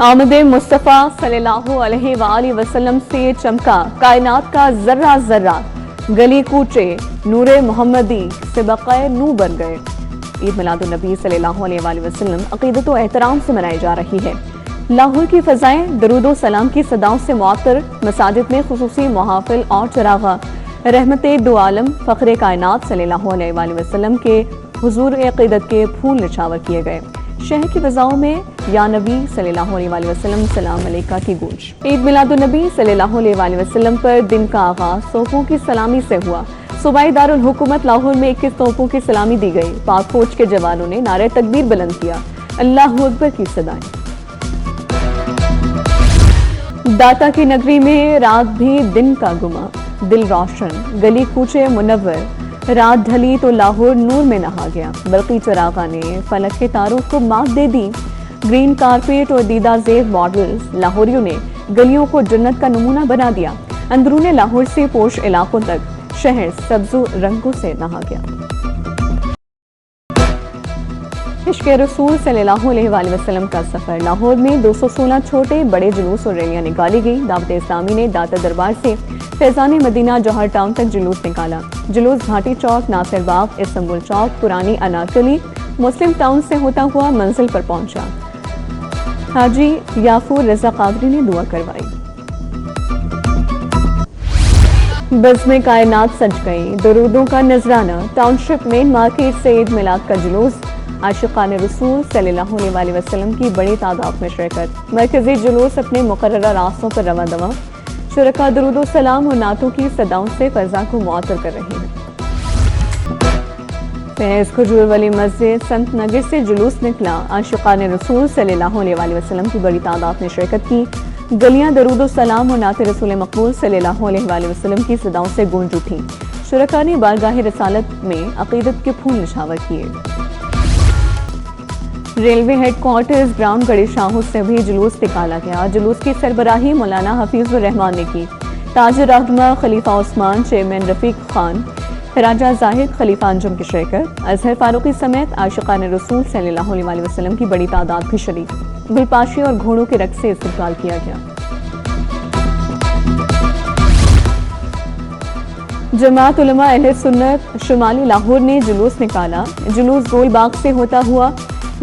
آمد مصطفیٰ صلی اللہ علیہ وآلہ وسلم سے چمکا کائنات کا ذرہ ذرہ، گلی کوچے نور محمدی سے بقائے نور بن گئے۔ عید میلاد النبی صلی اللہ علیہ وآلہ وسلم عقیدت و احترام سے منائی جا رہی ہے۔ لاہور کی فضائیں درود و سلام کی صداؤں سے معطر، مساجد میں خصوصی محافل اور چراغاں، رحمت دو عالم فخر کائنات صلی اللہ علیہ وآلہ وسلم کے حضور عقیدت کے پھول نچھاور کیے گئے۔ شہر کی فضاؤں میں یا نبی صلی اللہ علیہ وآلہ وسلم سلام علیکہ کی گونج۔ عید میلاد النبی صلی اللہ علیہ وآلہ وسلم پر دن کا آغاز توپوں کی سلامی سے ہوا۔ صوبائی دارالحکومت لاہور میں 21 توپوں کی سلامی دی گئی۔ پاک فوج کے جوانوں نے نعرہ تکبیر بلند کیا، اللہ اکبر کی صدائیں۔ داتا کی نگری میں رات بھی دن کا گما، دل روشن، گلی کوچے منور، رات ڈھلی تو لاہور نور میں نہا گیا۔ برقی چراغاں نے فلک کے تاروں کو مات دے دی۔ گرین کارپیٹ اور دیدہ زیب ماڈلز لاہوریوں نے گلیوں کو جنت کا نمونہ بنا دیا۔ اندرون لاہور سے پوش علاقوں تک شہر سبز و رنگوں سے نہا گیا۔ عشق رسول صلی اللہ علیہ وآلہ وسلم کا سفر۔ لاہور میں 216 چھوٹے بڑے جلوس اور ریلیاں نکالی گئی۔ دعوت اسلامی نے داتا دربار سے فیضان مدینہ جوہر ٹاؤن تک جلوس نکالا۔ جلوس بھاٹی چوک، ناصر باغ، استنبول چوک، پرانی انارکلی، مسلم ٹاؤن سے ہوتا ہوا منزل پر پہنچا۔ حاجی یافور رضا قادری نے دعا کروائی۔ بزم کائنات سج گئی، درودوں کا نذرانہ۔ ٹاؤن شپ مین مارکیٹ سے عید میلاد کا جلوس۔ عاشقان رسول صلی اللہ علیہ وآلہ وسلم کی بڑی تعداد میں شرکت۔ مرکزی جلوس اپنے مقررہ راستوں پر رواں دواں۔ شرکاء درود و سلام اور نعتوں کی صداؤں سے فضا کو معطر کر رہے ہیں۔ فیض کھجور والی مسجد سنت نگر سے جلوس نکلا۔ عاشقان رسول صلی اللہ علیہ وآلہ وسلم کی بڑی تعداد نے شرکت کی۔ گلیاں درود و سلام اور نعت رسول مقبول صلی اللہ علیہ وآلہ وسلم کی صداؤں سے گونج اٹھیں۔ شرکاء نے بارگاہ رسالت میں عقیدت کے پھول نچھاور کیے۔ ریلوے ہیڈ کوارٹرز گراؤنڈ گڑھی شاہو سے بھی جلوس نکالا گیا۔ جلوس کی سربراہی مولانا حفیظ الرحمان نے کی۔ تاج رہنما خلیفہ عثمان، چیئرمین رفیق خان، خراجہ ظاہر خلیفہ انجم کی شرکت۔ اظہر فاروقی سمیت عاشقان رسول صلی اللہ علیہ وآلہ وسلم کی بڑی تعداد بھی شریک۔ گلپاشی اور گھوڑوں کے رقص سے استقبال کیا گیا۔ جماعت علماء اہل سنت شمالی لاہور نے جلوس نکالا۔ جلوس گول باغ سے ہوتا ہوا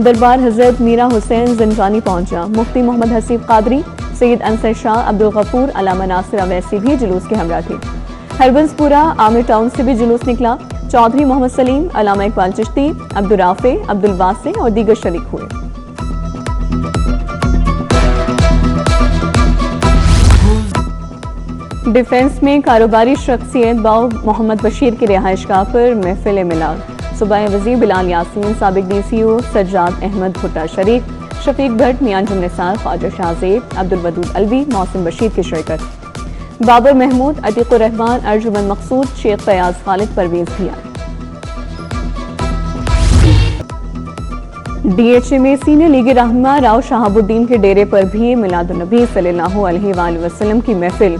دربار حضرت میرا حسین زنجانی پہنچا۔ مفتی محمد حسیب قادری، سید انصر شاہ، عبدالغفور، علامہ ناصر اویسی بھی جلوس کے ہمراہ تھے۔ ہربنس پورہ عامر ٹاؤن سے بھی جلوس نکلا۔ چودھری محمد سلیم، علامہ اقبال چشتی، عبدالرافع، عبدالواسع اور دیگر شریک ہوئے۔ ڈیفنس میں کاروباری شخصیت باؤ محمد بشیر کی رہائش گاہ پر محفل میلاد۔ صوبہ وزیر بلال یاسین، سابق ڈی سی او سجاد احمد بھٹا شریک، شفیق بھٹ، میاں جم نثار، خواجہ شاہ زیب، عبدالودود الوی، محسن بشیر کی شرکت۔ بابر محمود، عتیق الرحمان، ارجمند مقصود، شیخ فیاض خالد پرویز بھی آئے۔ ڈی ایچ اے میں سینئر لیگ رہنما راؤ شہاب الدین کے ڈیرے پر بھی میلاد النبی صلی اللہ علیہ وآلہ وسلم کی محفل۔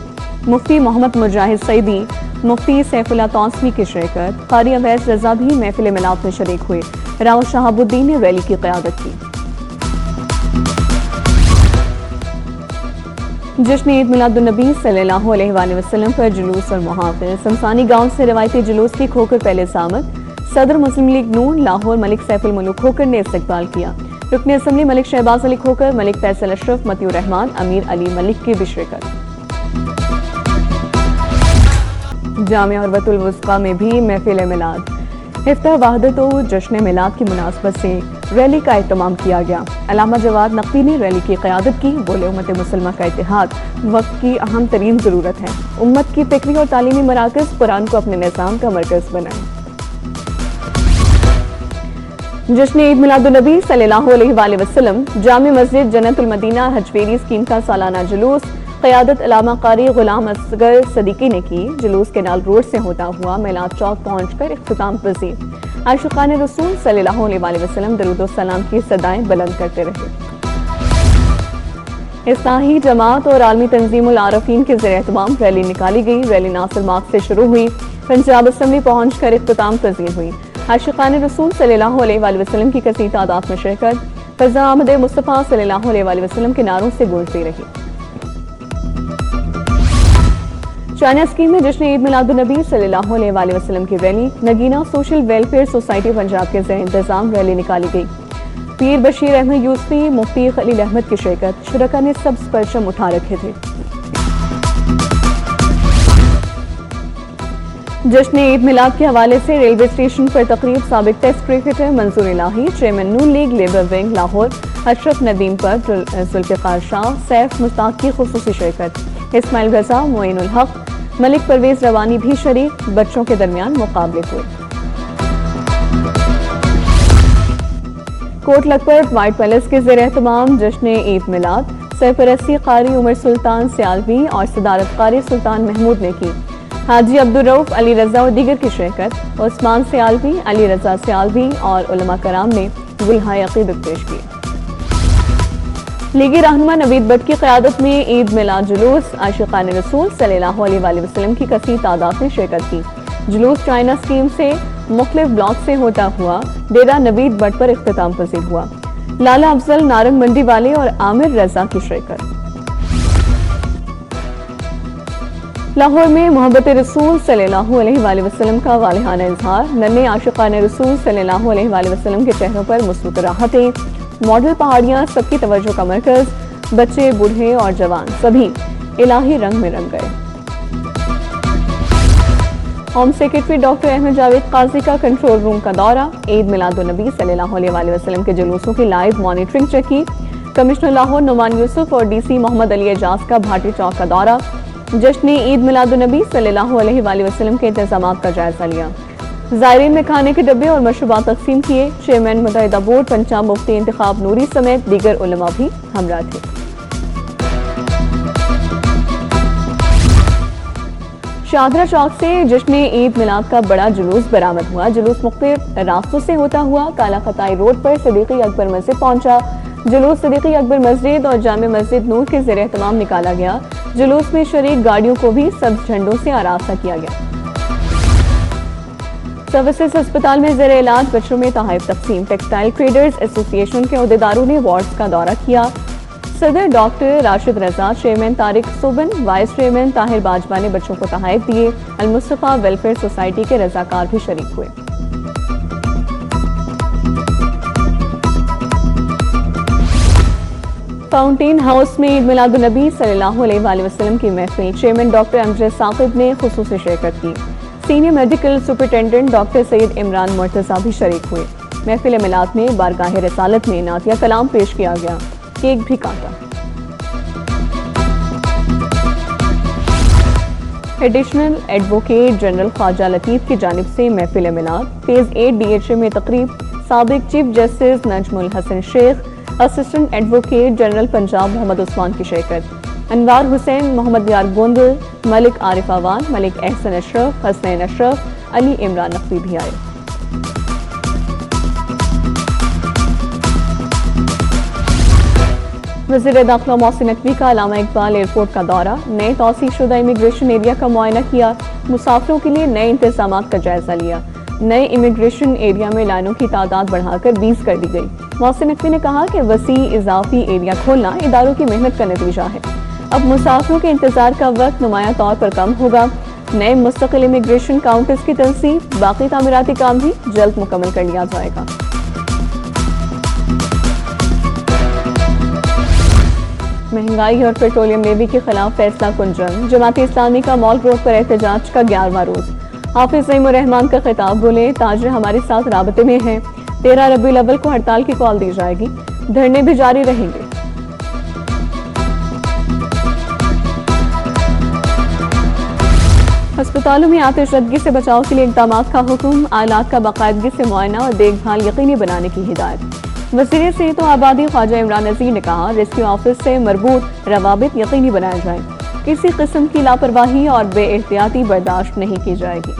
مفتی محمد مجاہد سعیدی، مفتی سیف اللہ توسوی کی شرکت۔ قاری اویس رضا بھی محفل میلاد میں شریک ہوئے۔ راؤ شہاب الدین نے ریلی کی قیادت کی۔ جشن عید میلاد النبی صلی اللہ علیہ وآلہ وسلم پر جلوس اور محافل۔ سمسانی گاؤں سے روایتی جلوس کی کھوکر پہلے آمد۔ صدر مسلم لیگ نون لاہور ملک سیف الملوک کھوکر نے استقبال کیا۔ رکن اسمبلی ملک شہباز علی کھوکر، ملک فیصل اشرف، مطیع الرحمان، امیر علی ملک کی بھی شرکت۔ جامعہ عروۃ الوثقی میں بھی محفل میلاد۔ افتتاح وحدت و جشن میلاد کی مناسبت سے ریلی کا اہتمام کیا گیا۔ علامہ جواد نقوی نے ریلی کی قیادت کی۔ بولے امت مسلمہ کا اتحاد وقت کی اہم ترین ضرورت ہے۔ امت کی فکری اور تعلیمی مراکز قرآن کو اپنے نظام کا مرکز بنائیں۔ جشن عید میلاد النبی صلی اللہ علیہ وآلہ وسلم، جامع مسجد جنت المدینہ حجویری اسکیم کا سالانہ جلوس۔ قیادت علامہ قاری غلام اصغر صدیقی نے کی۔ جلوس کینال روڈ سے ہوتا ہوا میلاد چوک پہنچ کر اختتام پذیر۔ عاشقان رسول صلی اللہ علیہ وآلہ وسلم درود و سلام کی صدائیں بلند کرتے رہے۔ اصلاحی جماعت اور عالمی تنظیم العارفین کے زیر اہتمام ریلی نکالی گئی۔ ریلی ناصر باغ سے شروع ہوئی، پنجاب اسمبلی پہنچ کر اختتام پذیر ہوئی۔ عاشقان رسول صلی اللہ علیہ وآلہ وسلم کی کثیر تعداد میں شرکت۔ فضا آمد مصطفیٰ صلی اللہ علیہ وسلم کے نعروں سے گونجتی رہی۔ چائنا اسکیم میں جشن عید میلاد النبی صلی اللہ علیہ وسلم کی rally Nagina social welfare society Punjab کے زیر انتظام ریلی نکالی گئی۔ پیر بشیر احمد یوسفی، مفتی خلیل احمد کی شرکت، شرکا نے سبز پرچم اٹھا رکھے تھے۔ جشن عید میلاد کے حوالے سے ریلوے اسٹیشن پر تقریب سابق ٹیسٹ کرکٹر منظور الہی، چیئرمین نون لیگ لیبر ونگ لاہور اشرف ندیم پر، ذوالفقار شاہ، سیف مشتاق کی خصوصی شرکت، اسماعیل رضا، معین الحق، ملک پرویز روانی بھی شریک، بچوں کے درمیان مقابلے ہوئے۔ کوٹ لکھپت وائٹ پیلس کے زیر اہتمام جشن عید میلاد سرپرستی قاری عمر سلطان سیالوی اور صدارت قاری سلطان محمود نے کی۔ حاجی عبدالرؤف علی رضا اور دیگر کی شرکت، عثمان سیالوی، علی رضا سیالوی اور علماء کرام نے گلہائے عقیدت پیش کیے۔ لیگی رہنما نوید بٹ کی قیادت میں عید میلاد جلوس عاشقان رسول صلی اللہ علیہ وسلم کی کثیر تعداد نے شرکت کی۔ جلوس چائنا اسکیم سے مختلف بلاک سے ہوتا ہوا ڈیرہ نوید بٹ پر اختتام پذیر ہوا۔ لالا افضل، نارنگ منڈی والے اور عامر رضا کی شرکت۔ لاہور میں محبت رسول صلی اللہ علیہ وسلم کا والہانہ اظہار، ننھے عاشقان رسول صلی اللہ علیہ وسلم کے چہروں پر مسکراہٹیں، ماڈل پہاڑیاں سب کی توجہ کا مرکز، بچے، بوڑھے اور جوان سبھی الہی رنگ میں رنگ گئے۔ Home secretary doctor Ahmed Javed Qazi کا کنٹرول روم کا دورہ، عید میلاد النبی صلی اللہ علیہ وسلم کے جلوسوں کی لائیو مانیٹرنگ چکی۔ کمشنر لاہور نعمان یوسف اور ڈی سی محمد علی اعجاز کا بھاٹی چوک کا دورہ، جشن عید میلاد النبی صلی اللہ علیہ وسلم کے انتظامات کا جائزہ لیا۔ زائرین میں کھانے کے ڈبے اور مشروبات تقسیم کیے۔ چیئرمین متحدہ بورڈ پنجاب مفتی انتخاب نوری سمیت دیگر علماء بھی ہمراہ تھے۔ شاہدرہ چوک سے جشن عید میلاد کا بڑا جلوس برآمد ہوا۔ جلوس مختلف راستوں سے ہوتا ہوا کالا خطائی روڈ پر صدیقی اکبر مسجد پہنچا۔ جلوس صدیقی اکبر مسجد اور جامع مسجد نور کے زیر اہتمام نکالا گیا۔ جلوس میں شریک گاڑیوں کو بھی سبز جھنڈوں سے آراستہ کیا گیا۔ سروسز ہسپتال میں زیر علاج بچوں میں تحائف تقسیم۔ ٹیکسٹائل ٹریڈرز ایسوسی ایشن کے عہدیداروں نے وارڈز کا دورہ کیا۔ صدر doctor Rashid Raza, chairman Tariq Soban, vice chairman Tahir Bajwa نے بچوں کو تحائف دیے۔ المصطفیٰ ویلفیئر سوسائٹی کے رضاکار بھی شریک ہوئے۔ فاؤنٹین ہاؤس میں عید میلاد النبی صلی اللہ علیہ وسلم کی محفل، چیئرمین ڈاکٹر امجد ثاقب نے خصوصی شرکت کی۔ سینئر میڈیکل سپرنٹینڈنٹ ڈاکٹر سید عمران مرتضیٰ بھی شریک ہوئے۔ محفل میلاد میں بارگاہ رسالت میں نعتیہ کلام پیش کیا گیا، کیک بھی کاٹا۔ ایڈیشنل ایڈوکیٹ جنرل خواجہ لطیف کی جانب سے محفل میلاد، فیز 8 DHA میں تقریب، سابق چیف جسٹس نجم الحسن شیخ، assistant advocate general Punjab Muhammad Usman کی شرکت، انوار حسین، محمد یار گوندل، ملک عارف آوان، ملک احسن اشرف، حسنین اشرف، علی عمران نقوی بھی آئے۔ وزیر داخلہ محسن نقوی کا علامہ اقبال ایئرپورٹ کا دورہ، نئے توسیع شدہ امیگریشن ایریا کا معائنہ کیا، مسافروں کے لیے نئے انتظامات کا جائزہ لیا۔ نئے امیگریشن ایریا میں لائنوں کی تعداد بڑھا کر 20 کر دی گئی۔ محسن نقوی نے کہا کہ وسیع اضافی ایریا کھولنا اداروں کی محنت کا نتیجہ ہے۔ اب مسافروں کے انتظار کا وقت نمایاں طور پر کم ہوگا۔ نئے مستقل امیگریشن کاؤنٹرز کی تنصیب، باقی تعمیراتی کام بھی جلد مکمل کر لیا جائے گا۔ مہنگائی اور پیٹرولیم لیوی کے خلاف فیصلہ کن جنگ، جماعت اسلامی کا مال روڈ پر احتجاج کا 11واں روز۔ حافظ نعیم الرحمان کا خطاب، بولے تاجر ہمارے ساتھ رابطے میں ہیں، 13 ربیع الاول کو ہڑتال کی کال دی جائے گی، دھرنے بھی جاری رہیں گے۔ ہسپتالوں میں آتش زدگی سے بچاؤ کے لیے اقدامات کا حکم، آلات کا باقاعدگی سے معائنہ اور دیکھ بھال یقینی بنانے کی ہدایت۔ وزیر صحت و آبادی خواجہ عمران نذیر نے کہا، ریسکیو آفس سے مربوط روابط یقینی بنائے جائیں، کسی قسم کی لاپرواہی اور بے احتیاطی برداشت نہیں کی جائے گی۔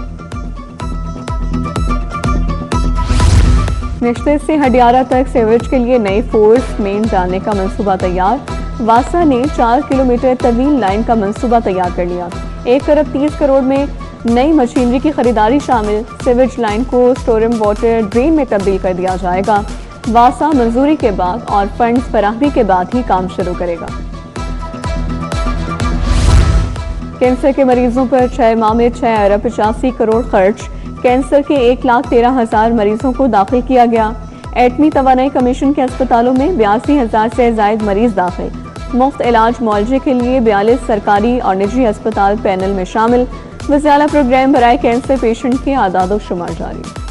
نشتر سے ہڈیارہ تک سیوریج کے لیے نئی فورس مین ڈالنے کا منصوبہ تیار، واسا نے 4 کلومیٹر طویل لائن کا منصوبہ تیار کر لیا۔ 1 ارب 30 کروڑ میں نئی مشینری کی خریداری شامل، سیوریج لائن کو سٹورم واٹر ڈرین میں تبدیل کر دیا جائے گا۔ واسا منظوری کے بعد اور فنڈز فراہمی کے بعد ہی کام شروع کرے گا۔ کینسر کے مریضوں پر 6 ماہ میں 6 ارب 85 کروڑ خرچ، کینسر کے 1,13,000 مریضوں کو داخل کیا گیا۔ ایٹمی توانائی کمیشن کے اسپتالوں میں 82,000 سے زائد مریض داخل، مفت علاج معالجے کے لیے 42 سرکاری اور نجی اسپتال پینل میں شامل، وزارت پروگرام برائے کینسر پیشنٹ کے اعداد و شمار جاری۔